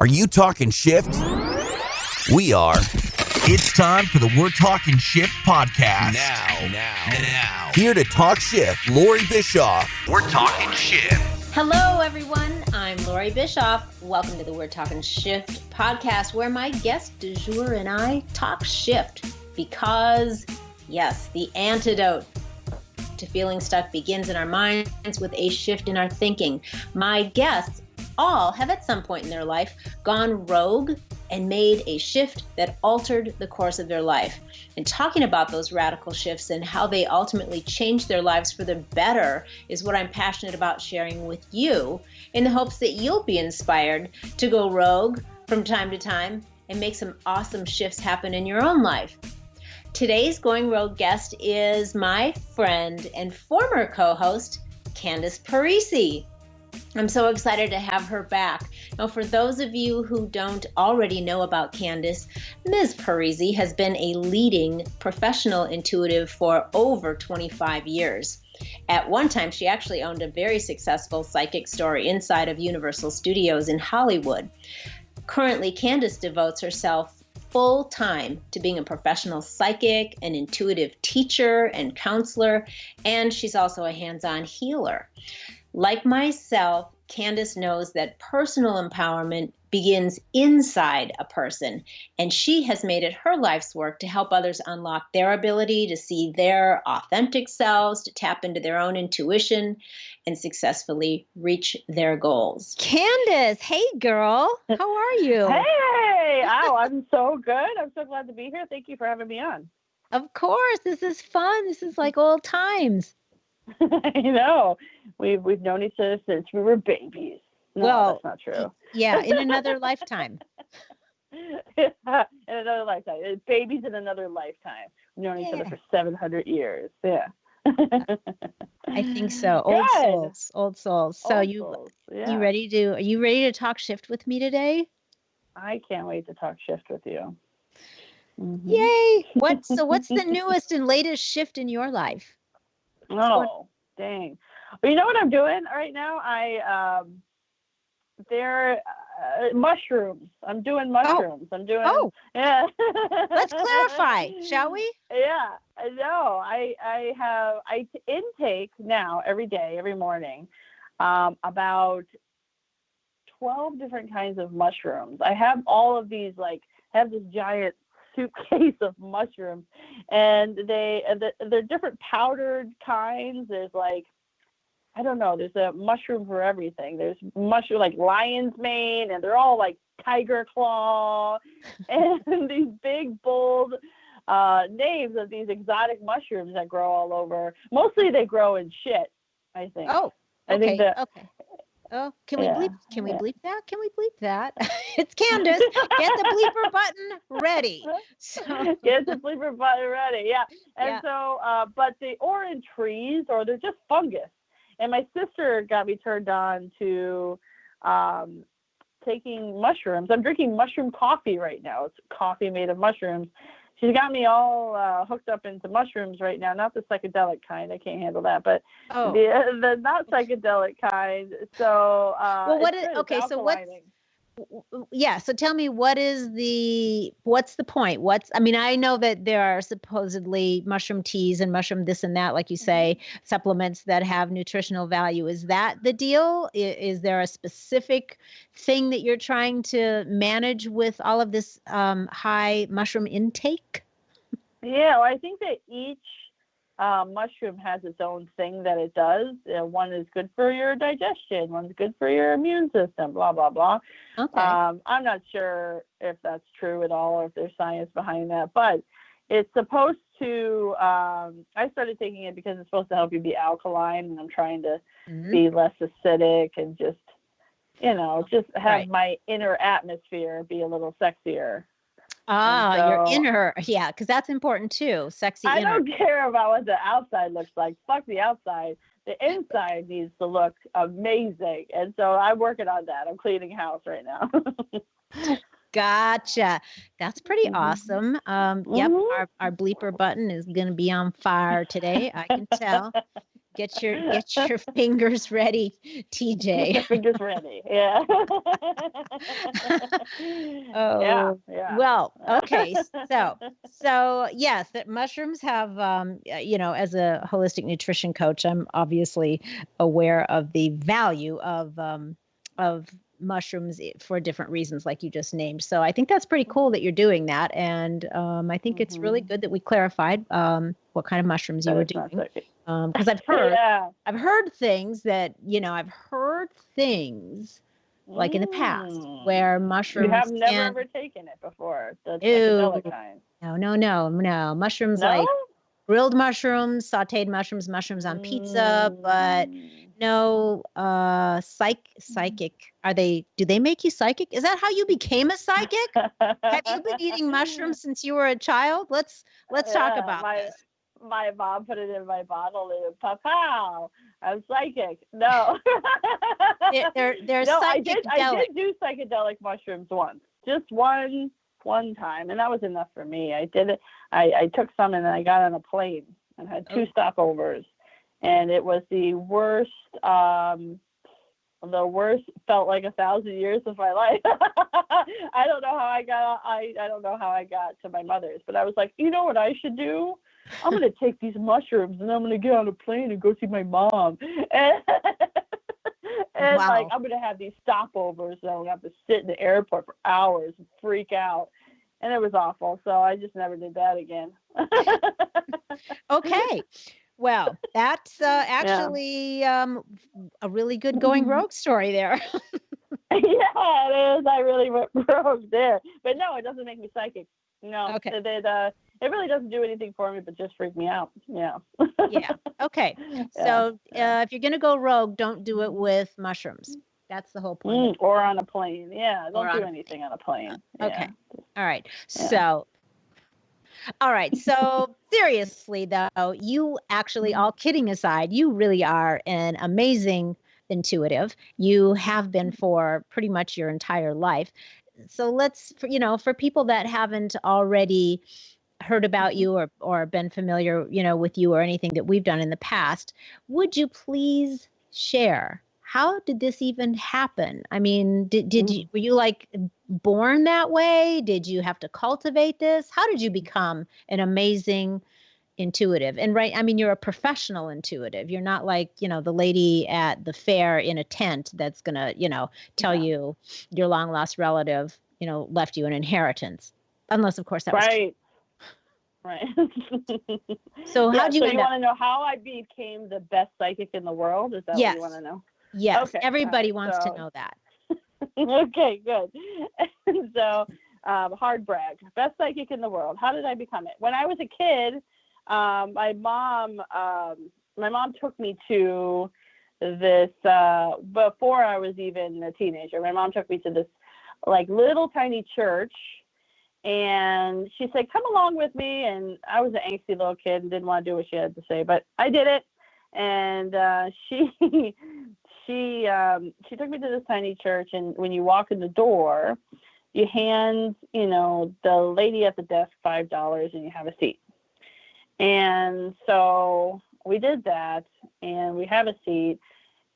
Are you talking shift? We are. It's time for the We're Talking Shift podcast. Now. Here to talk shift, Loree Bischoff. We're Talking Shift. Hello, everyone. I'm Loree Bischoff. Welcome to the We're Talking Shift podcast, where my guest du jour and I talk shift because, yes, the antidote to feeling stuck begins in our minds with a shift in our thinking. My guests all have at some point in their life gone rogue and made a shift that altered the course of their life. And talking about those radical shifts and how they ultimately changed their lives for the better is what I'm passionate about sharing with you, in the hopes that you'll be inspired to go rogue from time to time and make some awesome shifts happen in your own life. Today's Going Rogue guest is my friend and former co-host, Candice Parisi. I'm so excited to have her back. Now, for those of you who don't already know about Candice, Ms. Parisi has been a leading professional intuitive for over 25 years. At one time, she actually owned a very successful psychic store inside of Universal Studios in Hollywood. Currently, Candice devotes herself full-time to being a professional psychic, an intuitive teacher and counselor, and she's also a hands-on healer. Like myself, Candice knows that personal empowerment begins inside a person, and she has made it her life's work to help others unlock their ability to see their authentic selves, to tap into their own intuition, and successfully reach their goals. Candice, hey girl, how are you? Hey, I'm so good. I'm so glad to be here. Thank you for having me on. Of course, this is fun. This is like old times. I know. We've known each other since we were babies. No, well, that's not true. Yeah, in another lifetime. In another lifetime. Babies in another lifetime. We've known each other for 700 years. Yeah. I think so. Old souls. So are you ready to talk shift with me today? I can't wait to talk shift with you. Mm-hmm. Yay! What's the newest and latest shift in your life? Oh, dang. Well, you know what I'm doing right now? They're mushrooms. I'm doing mushrooms. Yeah. Let's clarify, shall we? Yeah. No, I intake now every day, every morning, about 12 different kinds of mushrooms. I have all of these, have this giant suitcase of mushrooms, and they're different powdered kinds. There's I don't know, there's a mushroom for everything. There's mushroom like lion's mane, and they're all like tiger claw, and these big bold names of these exotic mushrooms that grow all over. Mostly they grow in shit, I think. Oh, okay. Okay. Oh, can we bleep? Can we bleep that? Can we bleep that? It's Candice. Get the bleeper button ready. So. Get the bleeper button ready. Yeah. And so, but they or in trees, or they're just fungus. And my sister got me turned on to taking mushrooms. I'm drinking mushroom coffee right now. It's coffee made of mushrooms. She's got me all hooked up into mushrooms right now. Not the psychedelic kind. I can't handle that. But the not psychedelic kind. So so tell me, what's the point? I know that there are supposedly mushroom teas and mushroom this and that, like you say, supplements that have nutritional value. Is that the deal? Is there a specific thing that you're trying to manage with all of this high mushroom intake? Yeah, well, I think that each mushroom has its own thing that it does. One is good for your digestion. One's good for your immune system, blah, blah, blah. Okay. I'm not sure if that's true at all or if there's science behind that, but it's supposed to, I started taking it because it's supposed to help you be alkaline, and I'm trying to be less acidic and just have my inner atmosphere be a little sexier. Your inner, because that's important too. Sexy inner. I don't care about what the outside looks like. Fuck the outside. The inside needs to look amazing. And so I'm working on that. I'm cleaning house right now. Gotcha. That's pretty awesome. Yep, our bleeper button is going to be on fire today. I can tell. Get your fingers ready, TJ. Get your fingers ready. Yeah. Oh, yeah. Well, okay. So yes, that mushrooms have, as a holistic nutrition coach, I'm obviously aware of the value of mushrooms for different reasons, like you just named. So I think that's pretty cool that you're doing that, and I think it's really good that we clarified what kind of mushrooms you were doing. Because I've heard things that like in the past where mushrooms. You have never ever taken it before, the psychedelic kind. No. Mushrooms like grilled mushrooms, sauteed mushrooms on pizza, but no psychic. Do they make you psychic? Is that how you became a psychic? Have you been eating mushrooms since you were a child? Let's talk about this. My mom put it in my bottle and pow, I'm psychic. No. they're no, psychic. I did do psychedelic mushrooms once. Just one time, and that was enough for me. I did it. I took some and then I got on a plane and had 2 stopovers, and it was the worst. The worst, felt like 1,000 years of my life. I don't know how I got to my mother's, but I was like, you know what I should do? I'm going to take these mushrooms and I'm going to get on a plane and go see my mom. And wow. Like, I'm going to have these stopovers and I'm going to have to sit in the airport for hours and freak out. And it was awful. So I just never did that again. Okay. Well, that's actually a really good going rogue story there. Yeah, it is. I really went rogue there. But no, it doesn't make me psychic. No. Okay. It really doesn't do anything for me, but just freak me out. Yeah. Yeah. Okay. So if you're going to go rogue, don't do it with mushrooms. That's the whole point. Or on a plane. Yeah. Don't do anything on a plane. Okay. Yeah. All right. Yeah. All right. So seriously, though, you actually, all kidding aside, you really are an amazing intuitive. You have been for pretty much your entire life. So for people that haven't already heard about you or been familiar, with you or anything that we've done in the past, would you please share? How did this even happen? I mean, were you like born that way? Did you have to cultivate this? How did you become an amazing intuitive? And you're a professional intuitive. You're not like, the lady at the fair in a tent that's going to, tell you your long lost relative, left you an inheritance. Unless, of course, that was true. Right. So how do you want to know how I became the best psychic in the world? Is that what you want to know? Yes. Okay. Everybody wants to know that. Okay, good. So, hard brag. Best psychic in the world. How did I become it? When I was a kid, my mom took me to this, before I was even a teenager, my mom took me to this like little tiny church. And she said, come along with me. And I was an angsty little kid and didn't want to do what she had to say, but I did it. And she took me to this tiny church. And when you walk in the door, you hand, the lady at the desk $5 and you have a seat. And so we did that and we have a seat.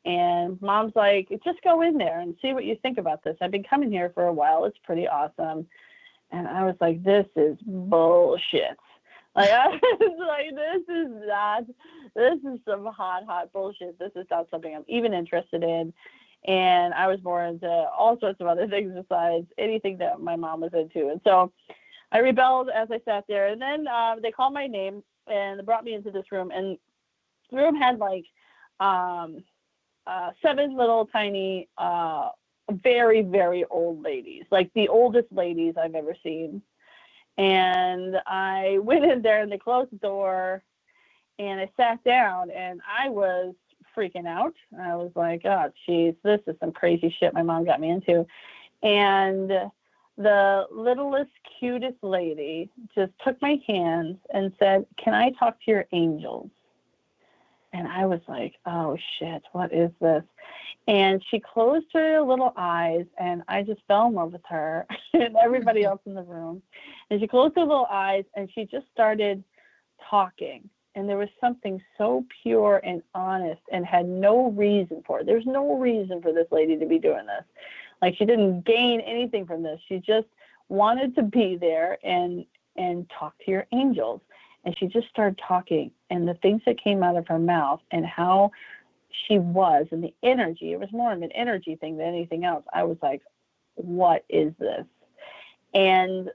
And mom's like, just go in there and see what you think about this. I've been coming here for a while. It's pretty awesome. And I was like, this is bullshit. Like, I was like, this is some hot bullshit. This is not something I'm even interested in. And I was more into all sorts of other things besides anything that my mom was into. And so I rebelled as I sat there. And then they called my name and they brought me into this room. And the room had like 7 little tiny very, very old ladies, like the oldest ladies I've ever seen. And I went in there and they closed the door and I sat down and I was freaking out. I was like, oh, geez, this is some crazy shit my mom got me into. And the littlest, cutest lady just took my hands and said, can I talk to your angels? And I was like, oh, shit, what is this? And she closed her little eyes, and I just fell in love with her and everybody else in the room. And she closed her little eyes, and she just started talking. And there was something so pure and honest and had no reason for it. There's no reason for this lady to be doing this. Like, she didn't gain anything from this. She just wanted to be there and talk to your angels. And she just started talking, and the things that came out of her mouth and how she was and the energy, it was more of an energy thing than anything else. I was like, what is this? And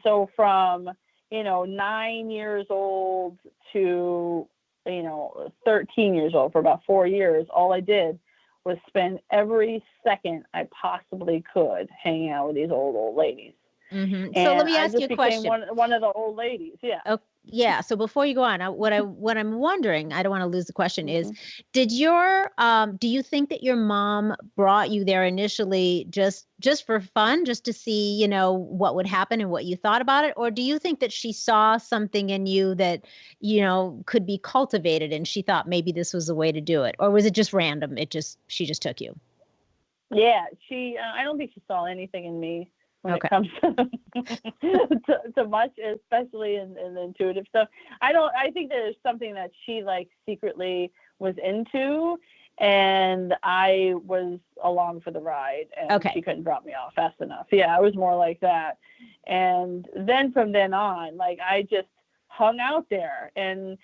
so from, 9 years old to, 13 years old, for about 4 years, all I did was spend every second I possibly could hanging out with these old ladies. Mm-hmm. So let me ask you a question. One of the old ladies. Yeah. Oh, yeah. So before you go on, what I'm wondering, I don't want to lose the question, Mm-hmm. is, do you think that your mom brought you there initially just for fun, just to see, what would happen and what you thought about it? Or do you think that she saw something in you that, could be cultivated and she thought maybe this was the way to do it? Or was it just random? She just took you? Yeah. I don't think she saw anything in me when Okay. it comes to much, especially in the intuitive stuff. I think there's something that she like secretly was into, and I was along for the ride, and Okay. she couldn't drop me off fast enough. Yeah, I was more like that. And then from then on, like, I just hung out there and,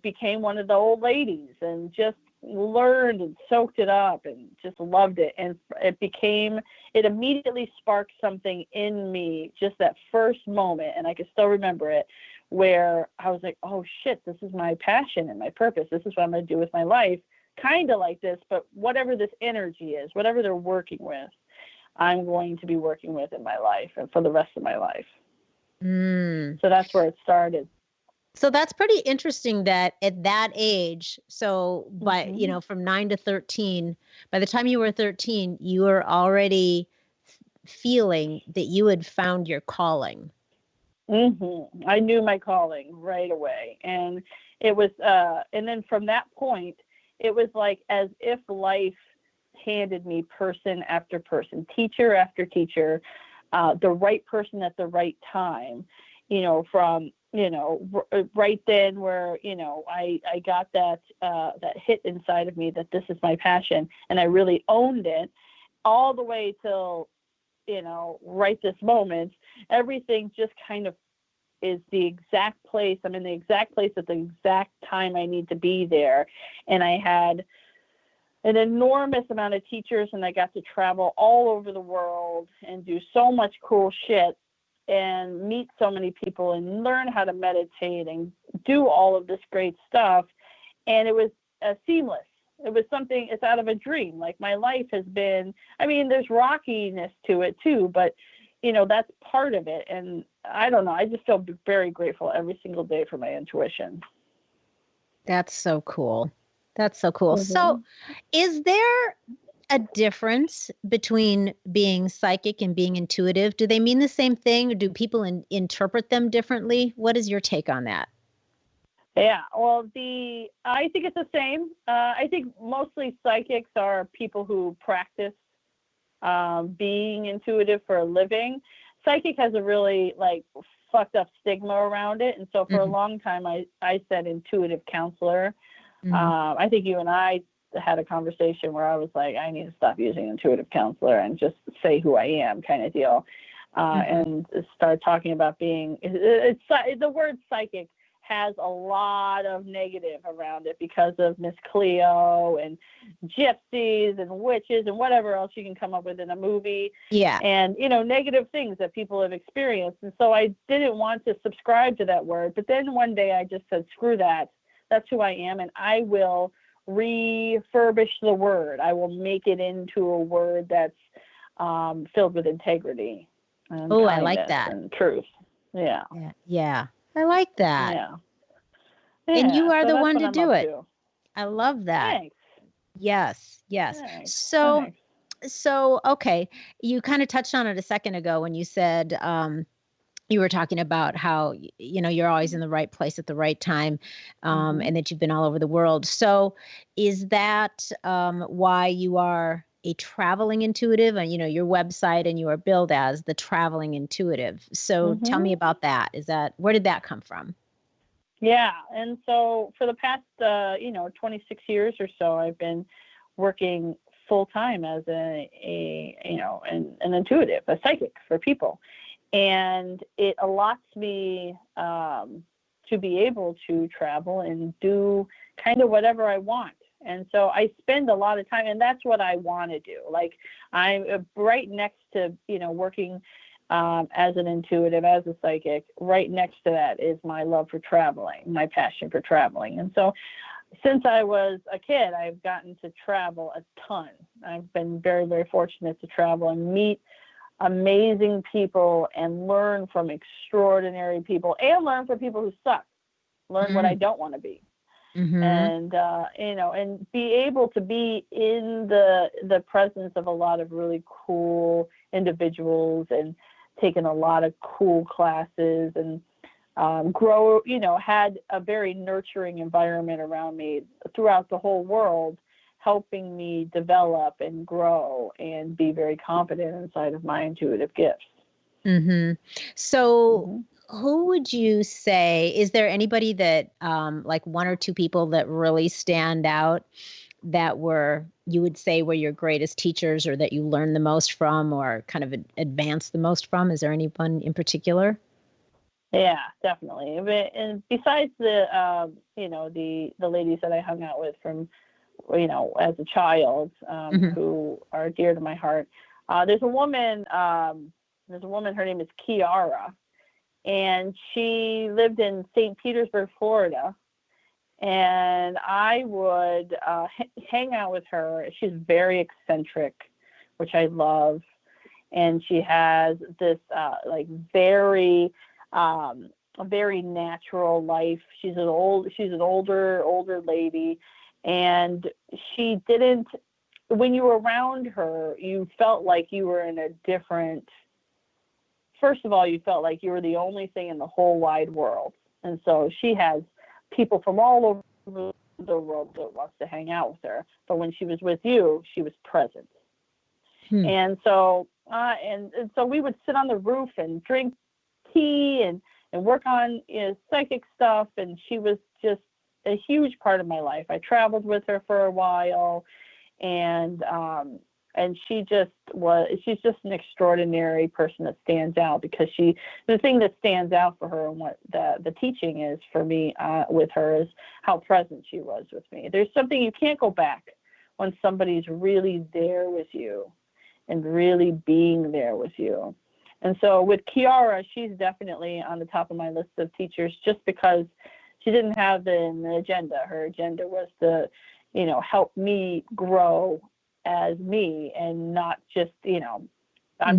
became one of the old ladies and just learned and soaked it up and just loved it. And it immediately sparked something in me, just that first moment. And I can still remember it, where I was like, oh shit, this is my passion and my purpose. This is what I'm going to do with my life. Kind of like this, but whatever this energy is, whatever they're working with, I'm going to be working with in my life and for the rest of my life. So that's where it started. So that's pretty interesting that at that age, so by, Mm-hmm. from 9 to 13, by the time you were 13, you were already feeling that you had found your calling. Mm-hmm. I knew my calling right away. And it was, and then from that point, it was like as if life handed me person after person, teacher after teacher, the right person at the right time, from, right then where, I got that hit inside of me that this is my passion, and I really owned it, all the way till, right this moment, everything just kind of is the exact place. I'm in the exact place at the exact time I need to be there. And I had an enormous amount of teachers, and I got to travel all over the world and do so much cool shit and meet so many people and learn how to meditate and do all of this great stuff. And it was seamless. It was something, it's out of a dream. Like, my life has been, there's rockiness to it too, but that's part of it. And I don't know, I just feel very grateful every single day for my intuition. That's so cool. That's so cool. Mm-hmm. So is there a difference between being psychic and being intuitive? Do they mean the same thing, or do people interpret them differently? What is your take on that? Yeah, well, I think it's the same. I think mostly psychics are people who practice being intuitive for a living. Psychic has a really fucked up stigma around it, and so for a long time I said intuitive counselor. I think you and I had a conversation where I was like, I need to stop using intuitive counselor and just say who I am, kind of deal, and start talking about being. The word psychic has a lot of negative around it because of Miss Cleo and gypsies and witches and whatever else you can come up with in a movie. Yeah. And, negative things that people have experienced. And so I didn't want to subscribe to that word. But then one day I just said, screw that. That's who I am. And I will refurbish the word. I will make it into a word that's filled with integrity. Oh, I like that. And truth. Yeah. Yeah. I like that. Yeah. And you are the one to I'm do up it. to. I love that. Thanks. Yes. Thanks. So, okay. You kind of touched on it a second ago when you said, you were talking about how, you're always in the right place at the right time, and that you've been all over the world. So is that why you are a traveling intuitive? And, your website and you are billed as the traveling intuitive. So tell me about that. Where did that come from? Yeah. And so for the past, 26 years or so, I've been working full time as an intuitive, a psychic for people. And it allots me to be able to travel and do kind of whatever I want. And so I spend a lot of time, and that's what I want to do. Like, I'm right next to, working as an intuitive, as a psychic. Right next to that is my love for traveling, my passion for traveling. And so since I was a kid, I've gotten to travel a ton. I've been very, very fortunate to travel and meet amazing people and learn from extraordinary people, and learn from people who suck, learn what I don't want to be. And, and be able to be in the presence of a lot of really cool individuals, and taken a lot of cool classes, and grow, had a very nurturing environment around me throughout the whole world, helping me develop and grow and be very confident inside of my intuitive gifts. So who would you say, is there anybody that, like one or two people that really stand out that you would say were your greatest teachers, or that you learned the most from, or kind of advanced the most from? Is there anyone in particular? Yeah, definitely. And besides the ladies that I hung out with from, as a child, who are dear to my heart, there's a woman, her name is Kiara, and she lived in St. Petersburg, Florida. And I would hang out with her. She's very eccentric, which I love. And she has this very natural life. She's an older lady, and she didn't. When you were around her, you felt like you were in a different. First of all, you felt like you were the only thing in the whole wide world. And so she has people from all over the world that wants to hang out with her. But when she was with you, she was present. And so so we would sit on the roof and drink tea and work on psychic stuff. And she was just a huge part of my life. I traveled with her for a while, and she's just an extraordinary person that stands out, because the thing that stands out for her, and what the teaching is for me with her, is how present she was with me. There's something you can't go back when somebody's really there with you and really being there with you. And so with Kiara, she's definitely on the top of my list of teachers, just because she didn't have an agenda. Her agenda was to, help me grow as me, and not just, I'm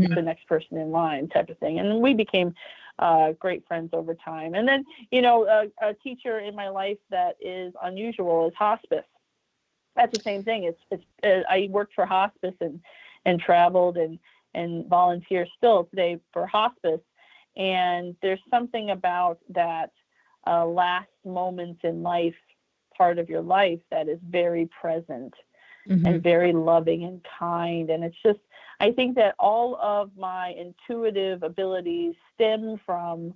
just the next person in line type of thing. And we became great friends over time. And then, a teacher in my life that is unusual is hospice. That's the same thing. I worked for hospice and traveled and volunteer still today for hospice. And there's something about that last moments in life, part of your life, that is very present and very loving and kind. And it's just, I think that all of my intuitive abilities stem from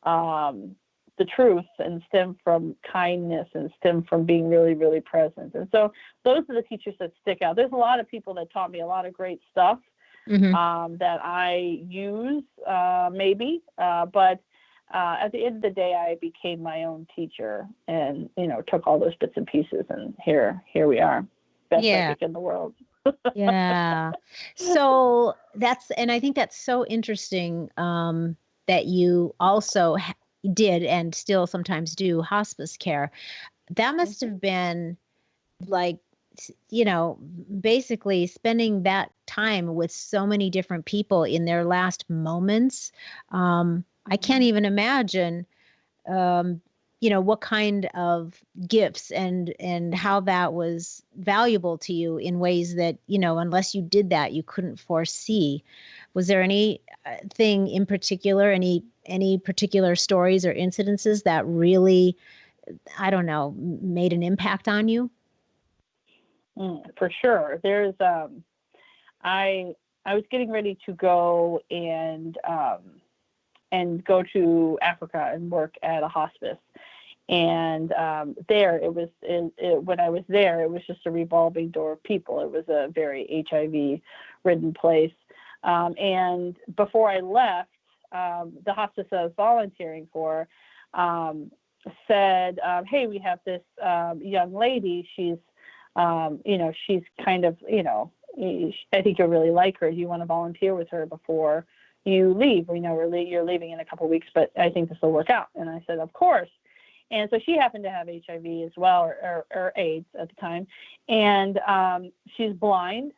the truth, and stem from kindness, and stem from being really, really present. And so those are the teachers that stick out. There's a lot of people that taught me a lot of great stuff that I use maybe, but at the end of the day, I became my own teacher, and, took all those bits and pieces, and here we are. Best psychic in the world. Yeah. So and I think that's so interesting that you also did, and still sometimes do, hospice care. That must have been like, basically spending that time with so many different people in their last moments. I can't even imagine, what kind of gifts and how that was valuable to you in ways that, unless you did that, you couldn't foresee. Was there anything in particular, any particular stories or incidences that really, I don't know, made an impact on you? For sure. There's, I was getting ready to go and go to Africa and work at a hospice. And there, when I was there, it was just a revolving door of people. It was a very HIV-ridden place. And before I left, the hospice I was volunteering for said, hey, we have this young lady. She's, she's kind of, I think you'll really like her. Do you want to volunteer with her before you leave? You're leaving in a couple of weeks, but I think this will work out. And I said, of course. And so she happened to have HIV as well, or AIDS at the time. And she's blind,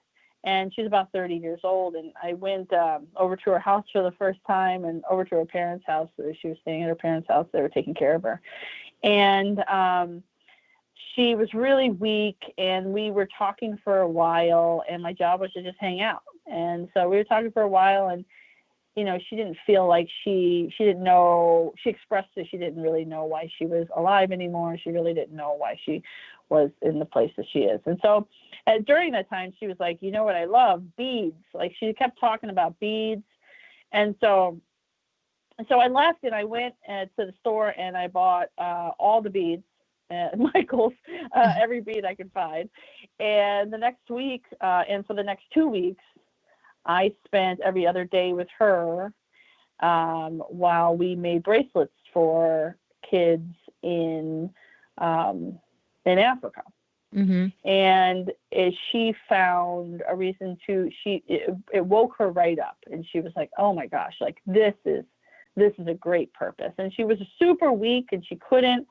and she's about 30 years old. And I went over to her house for the first time, and over to her parents' house. She was staying at her parents' house. They were taking care of her. And she was really weak, and we were talking for a while, and my job was to just hang out. And so we were talking for a while, and she didn't feel like she didn't know, she expressed that she didn't really know why she was alive anymore. She really didn't know why she was in the place that she is. And so during that time, she was like, you know what I love? Beads. Like, she kept talking about beads. And so I left, and I went to the store, and I bought all the beads at Michael's, every bead I could find. And the next week, and for the next 2 weeks, I spent every other day with her while we made bracelets for kids in Africa. Mm-hmm. And she found a reason it woke her right up, and she was like, oh my gosh, like this is a great purpose. And she was super weak, and she couldn't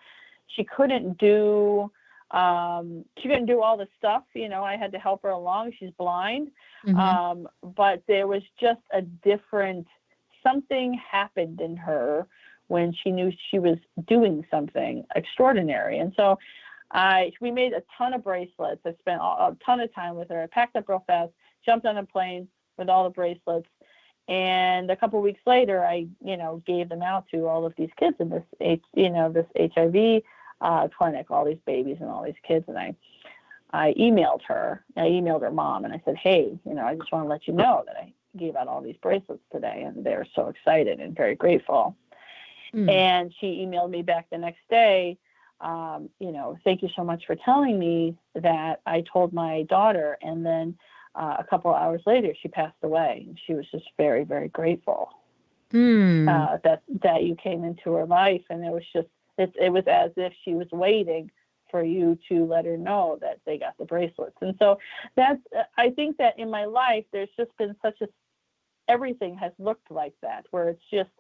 do all the stuff. I had to help her along. She's blind. Mm-hmm. But there was just something happened in her when she knew she was doing something extraordinary. And so we made a ton of bracelets. I spent a ton of time with her. I packed up real fast, jumped on a plane with all the bracelets. And a couple of weeks later, I, gave them out to all of these kids in this HIV clinic, all these babies and all these kids. And I emailed her mom, and I said, hey, I just want to let you know that I gave out all these bracelets today. And they're so excited and very grateful. Mm. And she emailed me back the next day, thank you so much for telling me that I told my daughter. And then a couple of hours later, she passed away. And she was just very, very grateful that you came into her life. And it was just, it was as if she was waiting for you to let her know that they got the bracelets. And so I think that in my life, there's just been everything has looked like that, where it's just,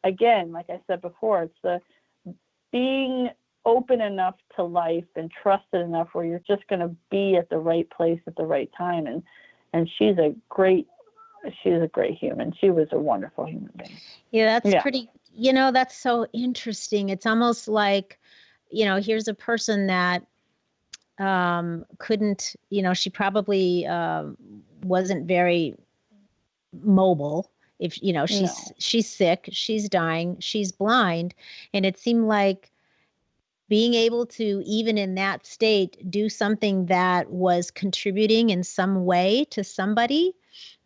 again, like I said before, it's the being open enough to life and trusted enough where you're just going to be at the right place at the right time. And she's a great human. She was a wonderful human being. Yeah, that's pretty, that's so interesting. It's almost like, here's a person that couldn't, she probably wasn't very mobile. If, she's sick, she's dying, she's blind. And it seemed like being able to, even in that state, do something that was contributing in some way to somebody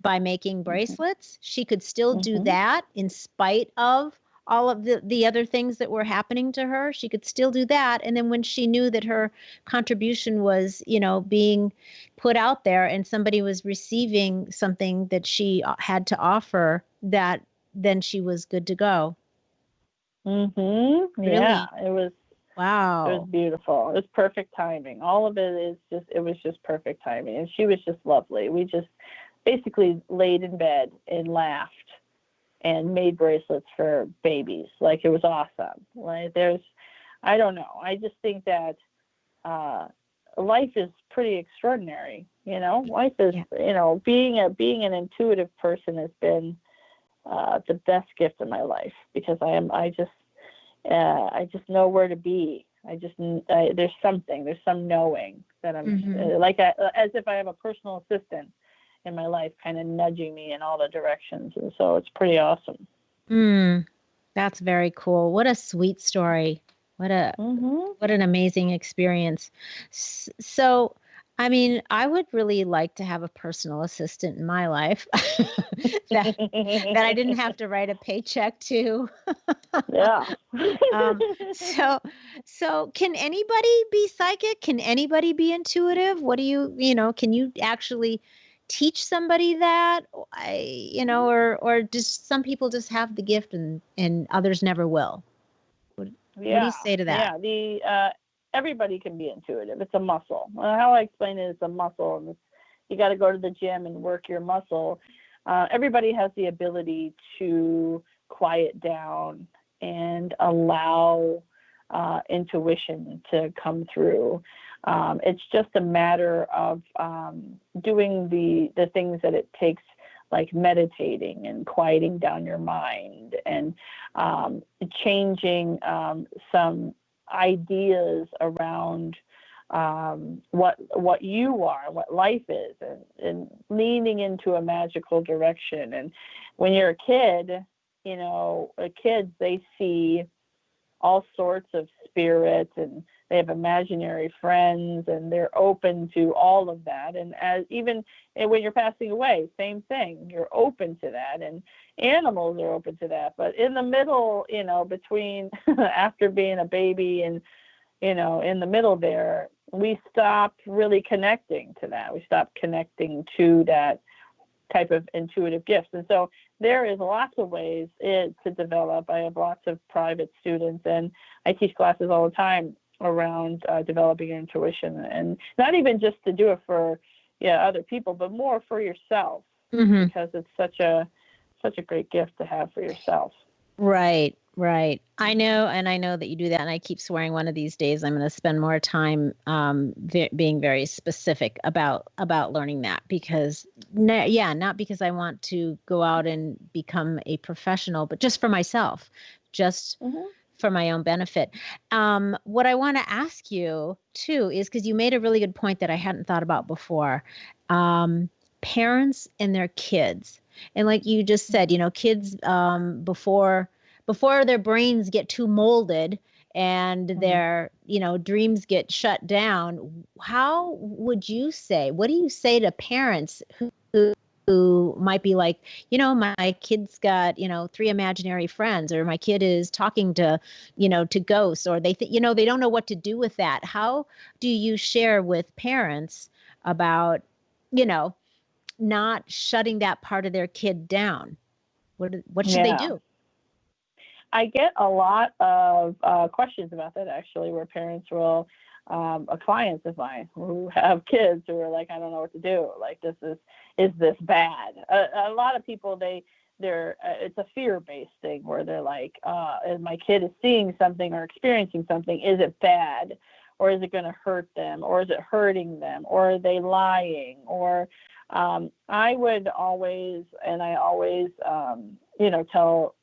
by making bracelets, she could still do that in spite of all of the other things that were happening to her. She could still do that. And then when she knew that her contribution was, being put out there and somebody was receiving something that she had to offer, that then she was good to go. Mm-hmm. Really? Yeah, it was. Wow. It was beautiful. It was perfect timing. All of it was just perfect timing. And she was just lovely. We just basically laid in bed and laughed and made bracelets for babies. Like, it was awesome. Like, I don't know. I just think that life is pretty extraordinary. Life is, being an intuitive person has been the best gift of my life, because I just know where to be. There's some knowing that I'm as if I have a personal assistant in my life, kind of nudging me in all the directions. And so it's pretty awesome. That's very cool. What a sweet story. What an amazing experience. So I mean, I would really like to have a personal assistant in my life that I didn't have to write a paycheck to. Yeah. Um, so so can anybody be psychic? Can anybody be intuitive? What do can you actually teach somebody that? Or just some people just have the gift and others never will. What do you Yeah, say to that? yeah. The everybody can be intuitive. It's a muscle. How I explain it is a muscle, and you got to go to the gym and work your muscle. Everybody has the ability to quiet down and allow intuition to come through. It's just a matter of doing the things that it takes, like meditating and quieting down your mind and changing some ideas around what you are, what life is, and leaning into a magical direction. And when you're a kid, kids, they see all sorts of spirits, and they have imaginary friends, and they're open to all of that. And even when you're passing away, same thing, you're open to that, and animals are open to that. But in the middle, between after being a baby and in the middle there, we stopped really connecting to that. We stopped connecting to that type of intuitive gifts. And so there is lots of ways to develop. I have lots of private students, and I teach classes all the time around developing your intuition, and not even just to do it for other people, but more for yourself, because it's such a great gift to have for yourself. Right. I know that you do that, and I keep swearing one of these days I'm going to spend more time being very specific about learning that, because not because I want to go out and become a professional, but just for myself, just for my own benefit. What I want to ask you too is, because you made a really good point that I hadn't thought about before, parents and their kids. And like you just said, kids before their brains get too molded and their dreams get shut down, what do you say to parents who might be like, my kid's got 3 imaginary friends, or my kid is talking to to ghosts, or they they don't know what to do with that? How do you share with parents about not shutting that part of their kid down? What should they do? I get a lot of questions about that, actually, where parents will, clients of mine who have kids who are like, I don't know what to do. Like, is this bad? A lot of people, it's a fear-based thing where they're like, if my kid is seeing something or experiencing something, is it bad? Or is it going to hurt them? Or is it hurting them? Or are they lying? Or I would always, and I always, tell,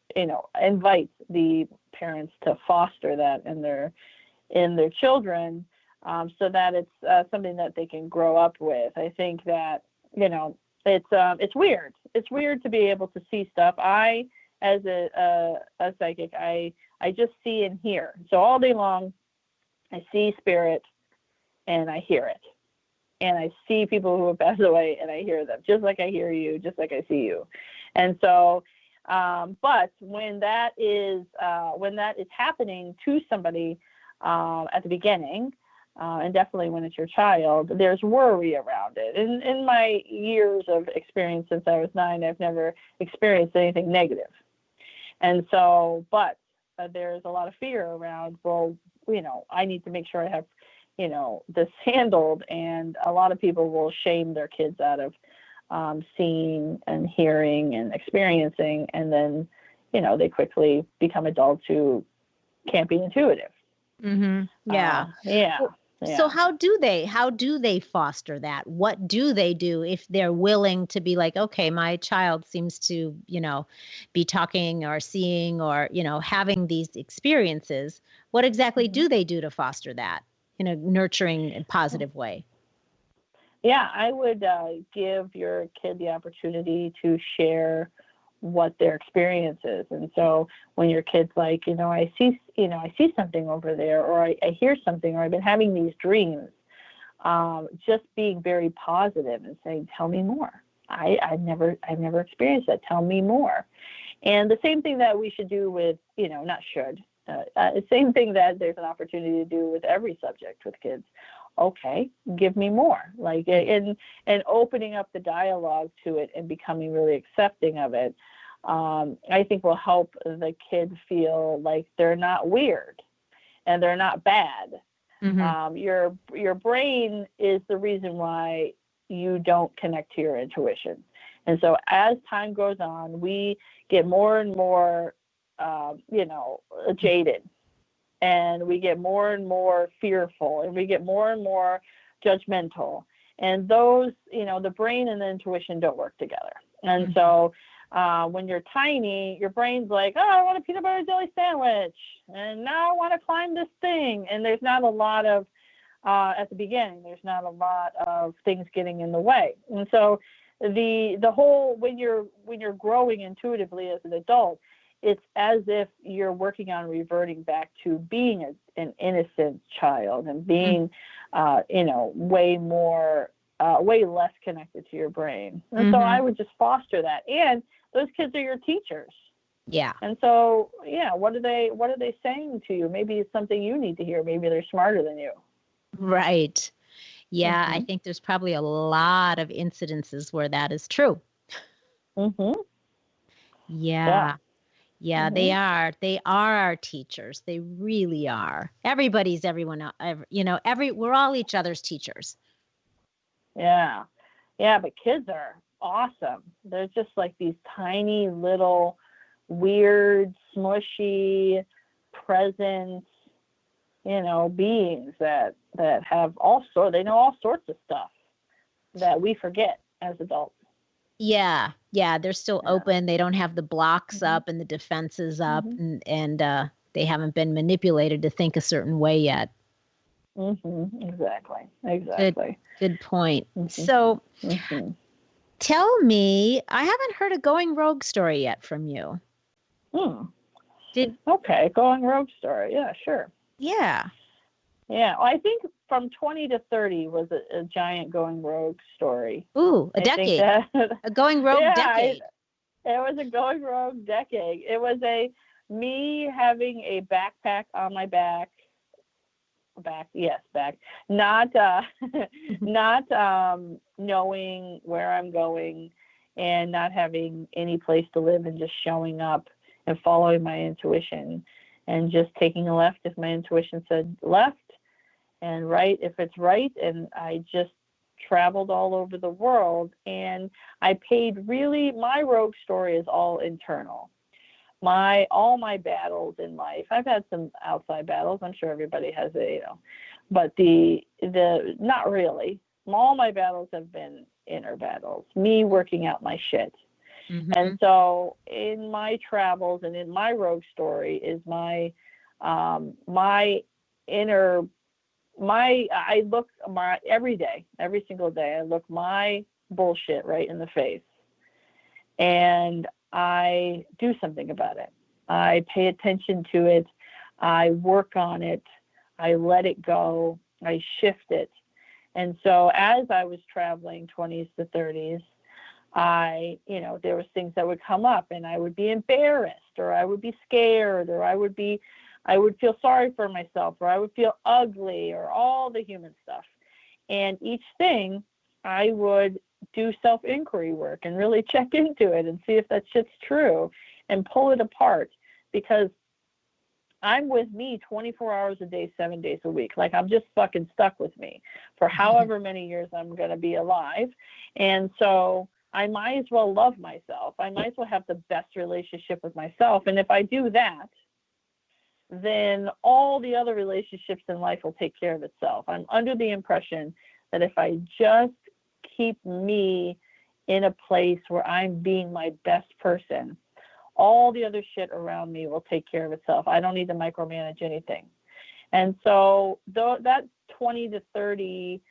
invite the parents to foster that in their children, so that it's something that they can grow up with. I think that, it's weird. It's weird to be able to see stuff. I, as a psychic, I just see and hear. So all day long, I see spirit and I hear it. And I see people who have passed away and I hear them, just like I hear you, just like I see you. And so, but when that is happening to somebody at the beginning, and definitely when it's your child, there's worry around it. In my years of experience since I was 9, I've never experienced anything negative. And so, but there's a lot of fear around, well, I need to make sure I have, this handled. And a lot of people will shame their kids out of seeing and hearing and experiencing, and then they quickly become adults who can't be intuitive. Yeah. So how do they foster that? What do they do if they're willing to be like, okay, my child seems to be talking or seeing or having these experiences? What exactly do they do to foster that in a nurturing and positive way? Yeah, I would give your kid the opportunity to share what their experience is. And so when your kid's like, I see something over there, or I hear something, or I've been having these dreams, just being very positive and saying, tell me more. I've never experienced that. Tell me more. And the same thing that we should do with, not should, same thing that there's an opportunity to do with every subject with kids. Okay, give me more. Like, and opening up the dialogue to it and becoming really accepting of it, I think will help the kid feel like they're not weird and they're not bad. Mm-hmm. Your brain is the reason why you don't connect to your intuition. And so as time goes on, we get more and more, jaded, and we get more and more fearful, and we get more and more judgmental. And those, the brain and the intuition don't work together. And so when you're tiny, your brain's like, oh, I want a peanut butter jelly sandwich, and now I want to climb this thing. And there's not a lot of, at the beginning, there's not a lot of things getting in the way. And so the whole, when you're growing intuitively as an adult, it's as if you're working on reverting back to being an innocent child and being, way less connected to your brain. And so I would just foster that. And those kids are your teachers. Yeah. And so, what are they saying to you? Maybe it's something you need to hear. Maybe they're smarter than you. Right. Yeah. I think there's probably a lot of incidences where that is true. Yeah. Yeah, they are. They are our teachers. They really are. Everybody's everyone. We're all each other's teachers. Yeah. Yeah, but kids are awesome. They're just like these tiny little weird, smushy, present, beings that have they know all sorts of stuff that we forget as adults. Yeah. Yeah. They're still open. They don't have the blocks up and the defenses up, and they haven't been manipulated to think a certain way yet. Exactly. Good point. So tell me, I haven't heard a going rogue story yet from you. Okay. Going rogue story. Yeah, sure. Yeah. Yeah. Well, I think from 20 to 30 was a giant going rogue story. Ooh, a decade. A going rogue decade. It was a going rogue decade. It was me having a backpack on my back. Back. Not knowing where I'm going and not having any place to live and just showing up and following my intuition and just taking a left if my intuition said left, and right if it's right. And I just traveled all over the world, and I my rogue story is all internal. All my battles in life, I've had some outside battles. I'm sure everybody has but the not really. All my battles have been inner battles, me working out my shit. And so in my travels and in my rogue story is my inner, I look every single day, I look my bullshit right in the face, and I do something about it. I pay attention to it. I work on it. I let it go. I shift it. And so as I was traveling 20s to 30s, there was things that would come up, and I would be embarrassed, or I would be scared, or I would feel sorry for myself, or I would feel ugly, or all the human stuff. And each thing I would do self-inquiry work and really check into it and see if that shit's true and pull it apart, because I'm with me 24 hours a day, 7 days a week. Like, I'm just fucking stuck with me for however many years I'm going to be alive. And so I might as well love myself. I might as well have the best relationship with myself. And if I do that, then all the other relationships in life will take care of itself. I'm under the impression that if I just keep me in a place where I'm being my best person, all the other shit around me will take care of itself. I don't need to micromanage anything. And so that 20 to 30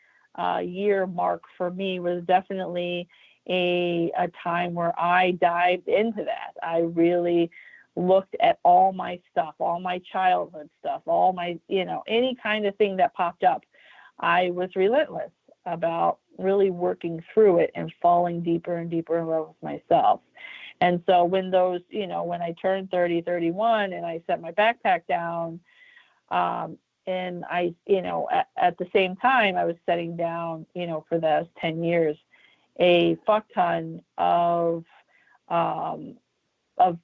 year mark for me was definitely a time where I dived into that. I really looked at all my stuff, all my childhood stuff, all my, any kind of thing that popped up. I was relentless about really working through it and falling deeper and deeper in love with myself. And so when those, when I turned 30, 31 and I set my backpack down, and I, at the same time, I was setting down, for those 10 years, a fuck ton of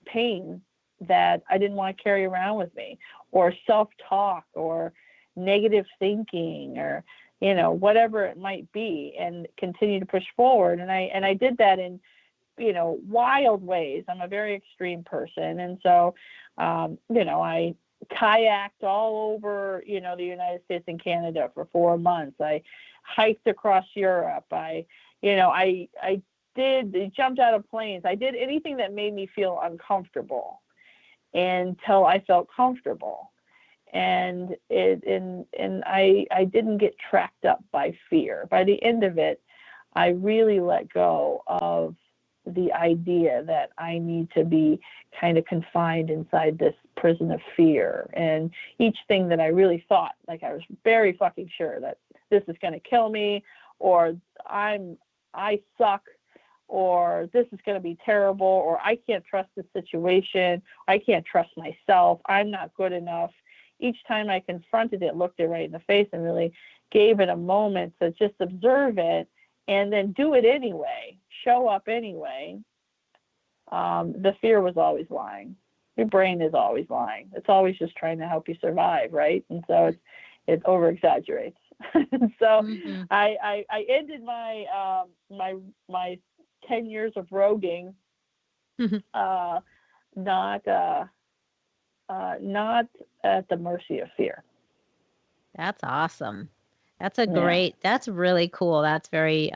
pain that I didn't want to carry around with me, or self-talk, or negative thinking, or, whatever it might be, and continue to push forward. And I did that in, wild ways. I'm a very extreme person. And so, I kayaked all over, the United States and Canada for 4 months. I hiked across Europe. I jumped out of planes. I did anything that made me feel uncomfortable until I felt comfortable. And I didn't get trapped up by fear. By the end of it, I really let go of the idea that I need to be kind of confined inside this prison of fear. And each thing that I really thought, like I was very fucking sure that this is going to kill me, or I suck, or this is going to be terrible, or I can't trust the situation, I can't trust myself, I'm not good enough. Each time I confronted it, looked it right in the face, and really gave it a moment to just observe it and then do it anyway, show up anyway, the fear was always lying. Your brain is always lying. It's always just trying to help you survive, right? And so it over-exaggerates. So I ended my my 10 years of roguing not at the mercy of fear. That's awesome. That's that's really cool. That's very,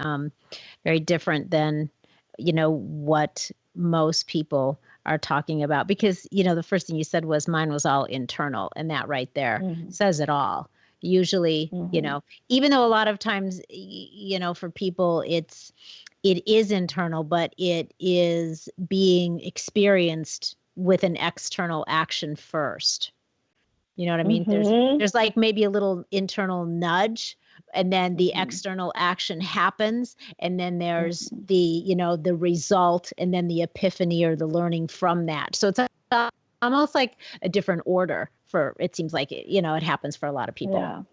very different than, what most people are talking about, because, the first thing you said was mine was all internal, and that right there says it all. Usually, even though a lot of times, for people, it is internal, but it is being experienced with an external action first. You know what I mean? There's like maybe a little internal nudge, and then the external action happens, and then there's the, the result, and then the epiphany or the learning from that. So it's almost like a different order it seems like it happens for a lot of people.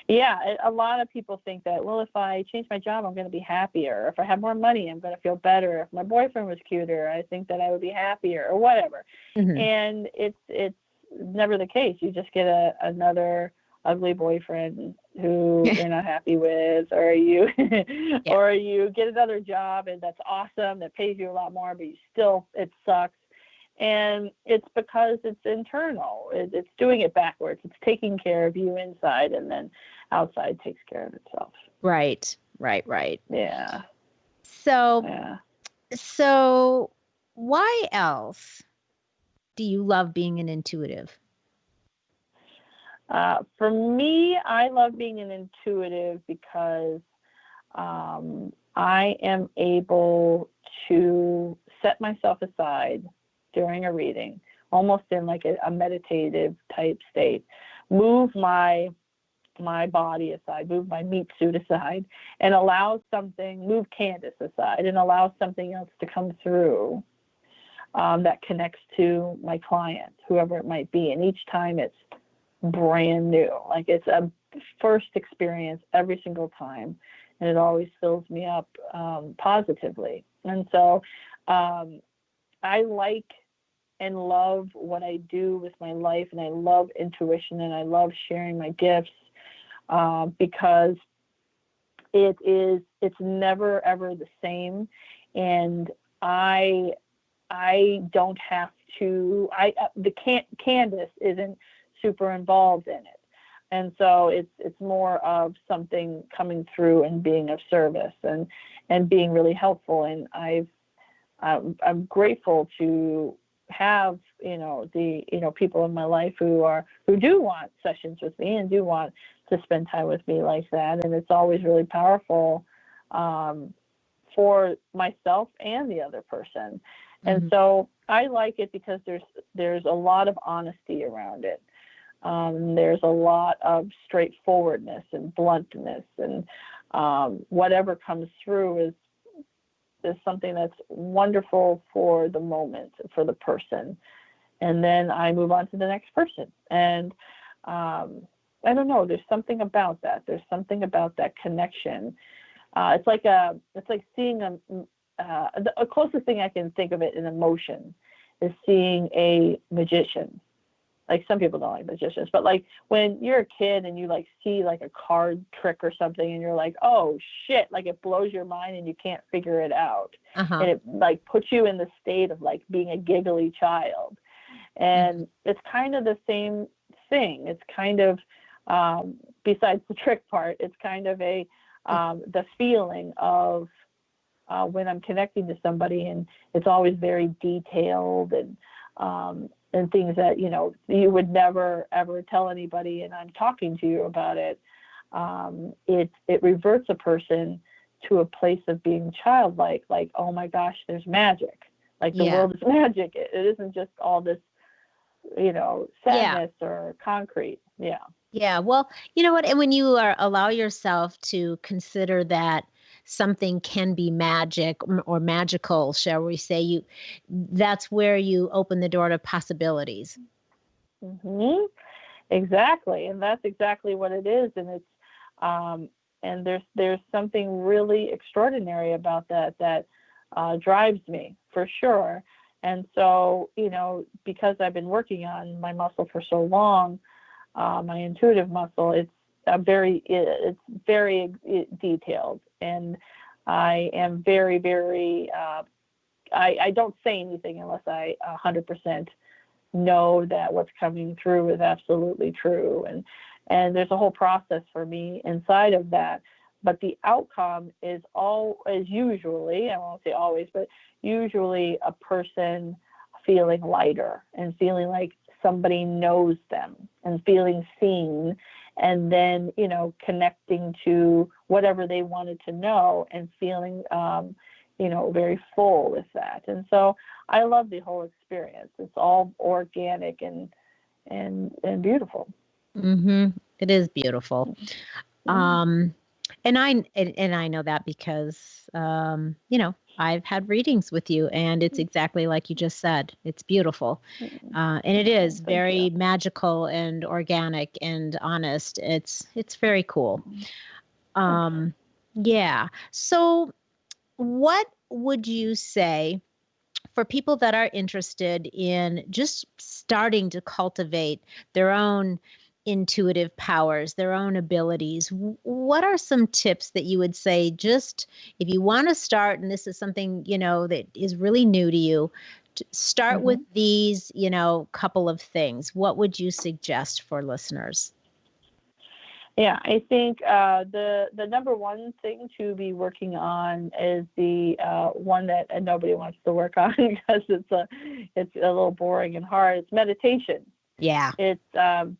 Yeah, a lot of people think that, well, if I change my job, I'm going to be happier. If I have more money, I'm going to feel better. If my boyfriend was cuter, I think that I would be happier, or whatever. And it's never the case. You just get another ugly boyfriend who you're not happy with, or you or you get another job and that's awesome, that pays you a lot more, but it sucks. And it's because it's internal. It's doing it backwards. It's taking care of you inside, and then outside takes care of itself. Right. Yeah. So why else do you love being an intuitive? For me, I love being an intuitive because I am able to set myself aside during a reading, almost in like a meditative type state, move my body aside, move my meat suit aside, and move Candace aside, and allow something else to come through that connects to my client, whoever it might be. And each time it's brand new. Like, it's a first experience every single time, and it always fills me up positively. And so I like and love what I do with my life, and I love intuition, and I love sharing my gifts because it's never ever the same. And I don't have to. Candace isn't super involved in it, and so it's more of something coming through and being of service and being really helpful. And I'm grateful to have the people in my life who do want sessions with me and do want to spend time with me like that. And it's always really powerful for myself and the other person. And so I like it because there's a lot of honesty around it. There's a lot of straightforwardness and bluntness, and whatever comes through is something that's wonderful for the moment, for the person. And then I move on to the next person. And I don't know, there's something about that. There's something about that connection. It's like seeing the closest thing I can think of it in emotion is seeing a magician. Like, some people don't like magicians, but like when you're a kid and you like see like a card trick or something and you're like, oh shit, like it blows your mind and you can't figure it out. And it like puts you in the state of like being a giggly child. And it's kind of the same thing. It's kind of, besides the trick part, it's kind of the feeling of when I'm connecting to somebody, and it's always very detailed and things that, you know, you would never, ever tell anybody, and I'm talking to you about it. It reverts a person to a place of being childlike, like, oh my gosh, there's magic. Like, the world is magic. It isn't just all this, you know, sadness or concrete. Yeah. Yeah. Well, you know what? And when you allow yourself to consider that something can be magic or magical, shall we say, that's where you open the door to possibilities. Mm-hmm. Exactly. And that's exactly what it is. And it's, and there's something really extraordinary about that drives me, for sure. And so, you know, because I've been working on my muscle for so long, my intuitive muscle, it's very detailed, and I am very, very, I don't say anything unless I 100% know that what's coming through is absolutely true. And there's a whole process for me inside of that. But the outcome is usually, I won't say always, but usually a person feeling lighter and feeling like somebody knows them and feeling seen, and then, you know, connecting to whatever they wanted to know and feeling, you know, very full with that. And so I love the whole experience. It's all organic and beautiful. Mm-hmm. It is beautiful. And I know that because, you know, I've had readings with you, and it's exactly like you just said. It's beautiful. And it is very magical and organic and honest. It's very cool. Yeah. So what would you say for people that are interested in just starting to cultivate their own intuitive powers, their own abilities? What are some tips that you would say, just if you want to start, and this is something, you know, that is really new to you, to start with these, you know, couple of things? What would you suggest for listeners? Yeah, I think the number one thing to be working on is the one that nobody wants to work on because it's a little boring and hard. It's meditation. Yeah. It's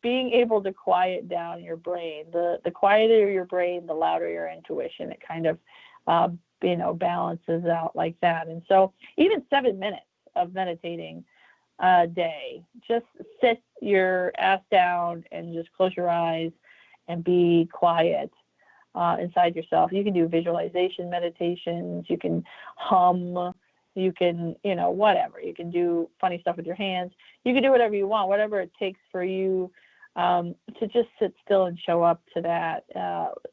being able to quiet down your brain. The quieter your brain, the louder your intuition. It kind of, you know, balances out like that. And so even 7 minutes of meditating a day, just sit your ass down and just close your eyes and be quiet inside yourself. You can do visualization meditations. You can hum. You can, you know, whatever. You can do funny stuff with your hands. You can do whatever you want, whatever it takes for you to just sit still and show up to that.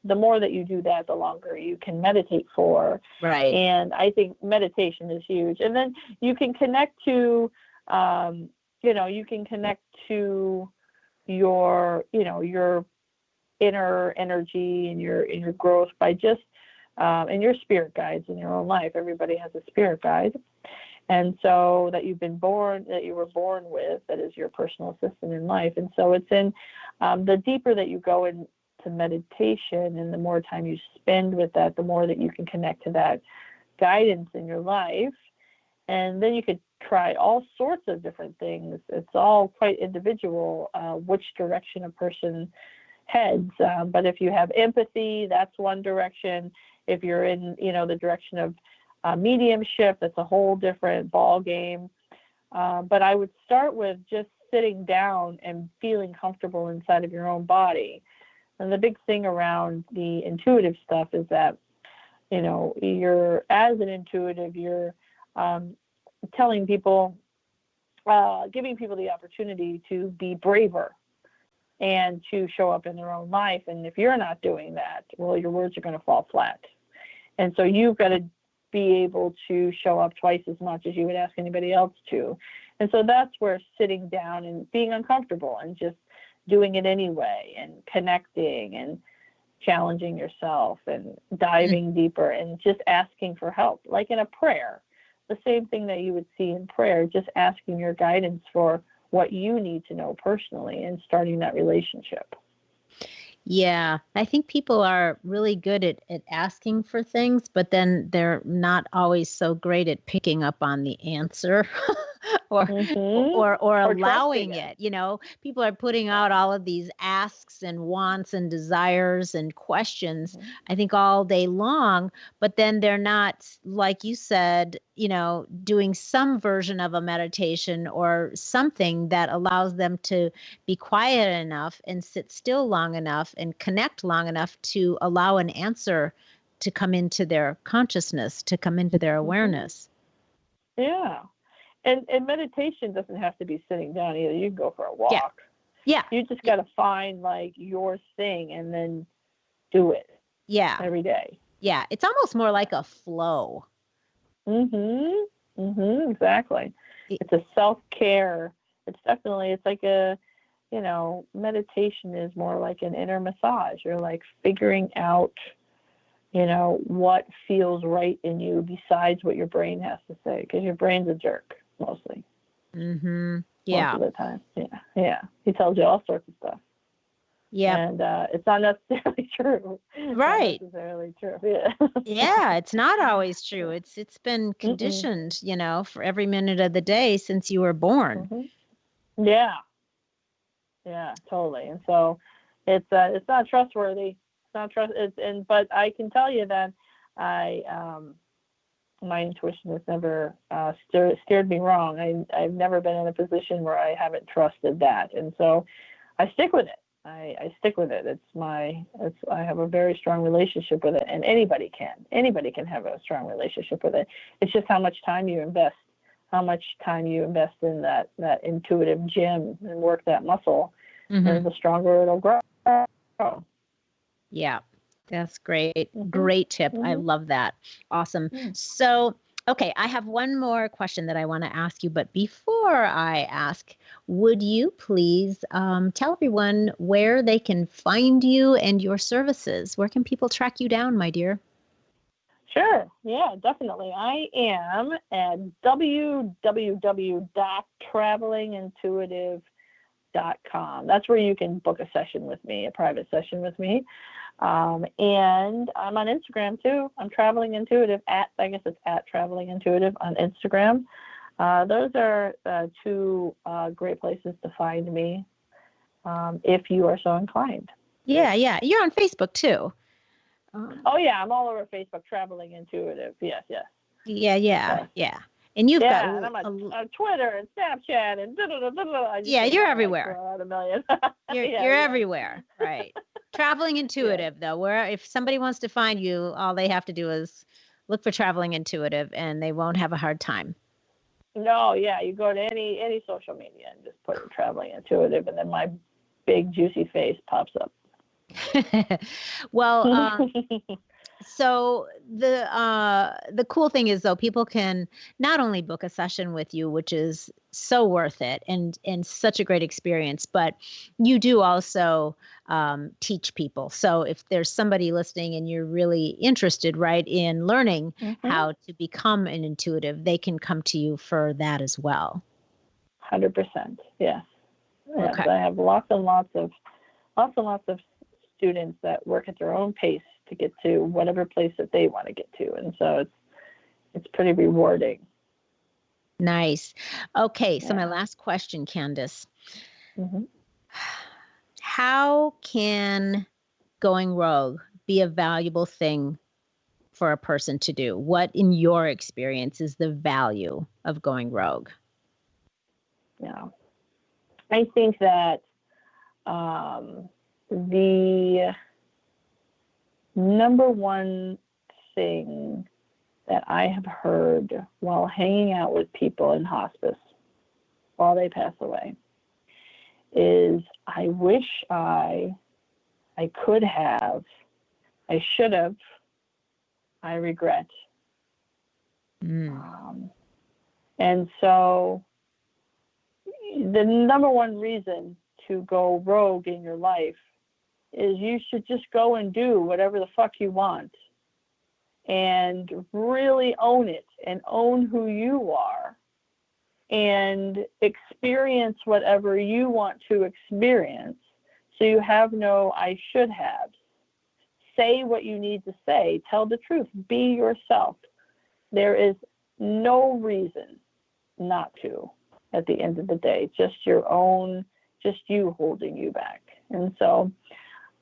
The more that you do that, the longer you can meditate for. Right. And I think meditation is huge. And then you can connect to, you know, you can connect to your, you know, your inner energy and your growth by just and your spirit guides in your own life. Everybody has a spirit guide, and so that you were born with, that is your personal assistant in life. And so it's in the deeper that you go into meditation and the more time you spend with that, the more that you can connect to that guidance in your life. And then you could try all sorts of different things. It's all quite individual, which direction a person heads. But if you have empathy, that's one direction. If you're in, you know, the direction of mediumship, that's a whole different ball game. But I would start with just sitting down and feeling comfortable inside of your own body. And the big thing around the intuitive stuff is that, you're, as an intuitive, you're telling people, giving people the opportunity to be braver and to show up in their own life. And if you're not doing that, well, your words are going to fall flat. And so you've got to be able to show up twice as much as you would ask anybody else to. And so that's where sitting down and being uncomfortable and just doing it anyway and connecting and challenging yourself and diving deeper and just asking for help, like in a prayer, the same thing that you would see in prayer, just asking your guidance for what you need to know personally and starting that relationship. Yeah, I think people are really good at asking for things, but then they're not always so great at picking up on the answer or allowing it. People are putting out all of these asks and wants and desires and questions, I think, all day long, but then they're not, like you said, doing some version of a meditation or something that allows them to be quiet enough and sit still long enough and connect long enough to allow an answer to come into their consciousness, to come into their awareness. Yeah. And meditation doesn't have to be sitting down either. You can go for a walk. Yeah. You just got to find like your thing and then do it. Yeah. Every day. Yeah. It's almost more like a flow. Exactly. It's a self-care. It's like a, meditation is more like an inner massage. You're like figuring out, what feels right in you besides what your brain has to say, because your brain's a jerk mostly. Yeah. Most of the time. Yeah. He tells you all sorts of stuff. Yeah. And it's not necessarily true. Right. Not necessarily true. Yeah. Yeah, it's not always true. It's been conditioned, for every minute of the day since you were born. Yeah. Yeah, totally. And so it's not trustworthy. It's not but I can tell you that my intuition has never steered me wrong. I've never been in a position where I haven't trusted that. And so I stick with it. I stick with it. I have a very strong relationship with it, and anybody can have a strong relationship with it. It's just how much time you invest in that intuitive gym and work that muscle, and the stronger it'll grow. Yeah, that's great. Great tip. I love that. Awesome. So, okay, I have one more question that I want to ask you, but before I ask, would you please tell everyone where they can find you and your services? Where can people track you down, my dear? Sure. Yeah, definitely. I am at www.travelingintuitive.com. That's where you can book a session with me, a private session with me. And I'm on Instagram too. I'm Traveling Intuitive at Traveling Intuitive on Instagram. Those are two great places to find me if you are so inclined. Yeah. You're on Facebook too. I'm all over Facebook, Traveling Intuitive. Yes. Yeah. And you've got and I'm on Twitter and Snapchat and you're everywhere. Out a million. You're everywhere, right? Traveling Intuitive, though, where if somebody wants to find you, all they have to do is look for Traveling Intuitive, and they won't have a hard time. No, you go to any social media and just put Traveling Intuitive, and then my big juicy face pops up. Well, so the cool thing is, though, people can not only book a session with you, which is so worth it and such a great experience, but you do also teach people. So if there's somebody listening and you're really interested, right, in learning how to become an intuitive, they can come to you for that as well. 100%. Yes. Okay. I have lots and lots of students that work at their own pace to get to whatever place that they want to get to. And so it's pretty rewarding. Nice. Okay. So my last question, Candice, how can going rogue be a valuable thing for a person to do? What, in your experience, is the value of going rogue? Yeah. I think that the number one thing that I have heard while hanging out with people in hospice while they pass away is, I wish I could have, I should have, I regret. And so the number one reason to go rogue in your life is you should just go and do whatever the fuck you want and really own it and own who you are and experience whatever you want to experience. So you have no I should have. Say what you need to say. Tell the truth. Be yourself. There is no reason not to at the end of the day. Just your own, just you holding you back. And so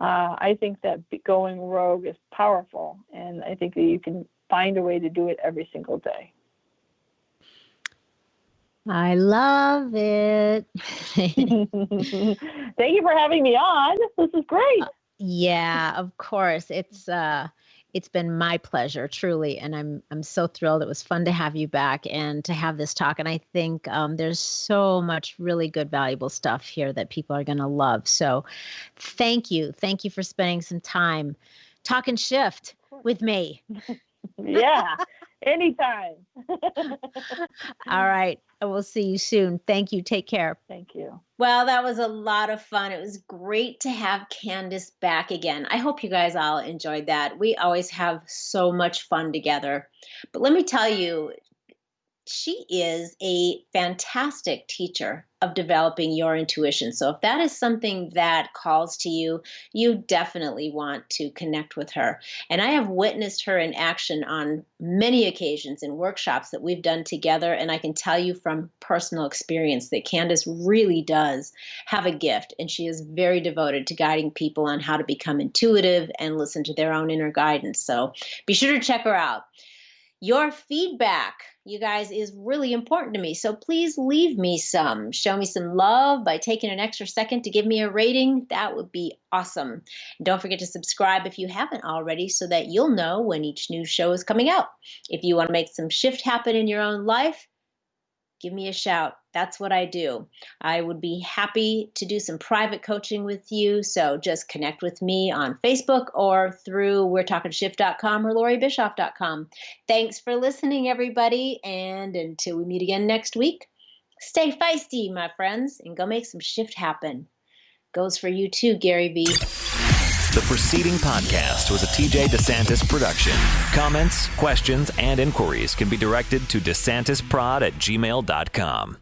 I think that going rogue is powerful, and I think that you can find a way to do it every single day. I love it. Thank you for having me on. This is great. Yeah, of course. It's been my pleasure, truly, and I'm so thrilled. It was fun to have you back and to have this talk. And I think there's so much really good, valuable stuff here that people are going to love. So, thank you for spending some time talking shift with me. Yeah, anytime. All right. I will see you soon. Thank you. Take care. Thank you. Well, that was a lot of fun. It was great to have Candice back again. I hope you guys all enjoyed that. We always have so much fun together. But let me tell you, she is a fantastic teacher of developing your intuition. So if that is something that calls to you, you definitely want to connect with her. And I have witnessed her in action on many occasions in workshops that we've done together. And I can tell you from personal experience that Candice really does have a gift. And she is very devoted to guiding people on how to become intuitive and listen to their own inner guidance. So be sure to check her out. Your feedback, you guys, is really important to me. So please leave me some. Show me some love by taking an extra second to give me a rating. That would be awesome. And don't forget to subscribe if you haven't already so that you'll know when each new show is coming out. If you want to make some shift happen in your own life, give me a shout. That's what I do. I would be happy to do some private coaching with you. So just connect with me on Facebook or through we'retalkingshift.com or LoreeBischoff.com. Thanks for listening, everybody. And until we meet again next week, stay feisty, my friends, and go make some shift happen. Goes for you too, Gary V. The preceding podcast was a TJ DeSantis production. Comments, questions, and inquiries can be directed to DeSantisProd@gmail.com.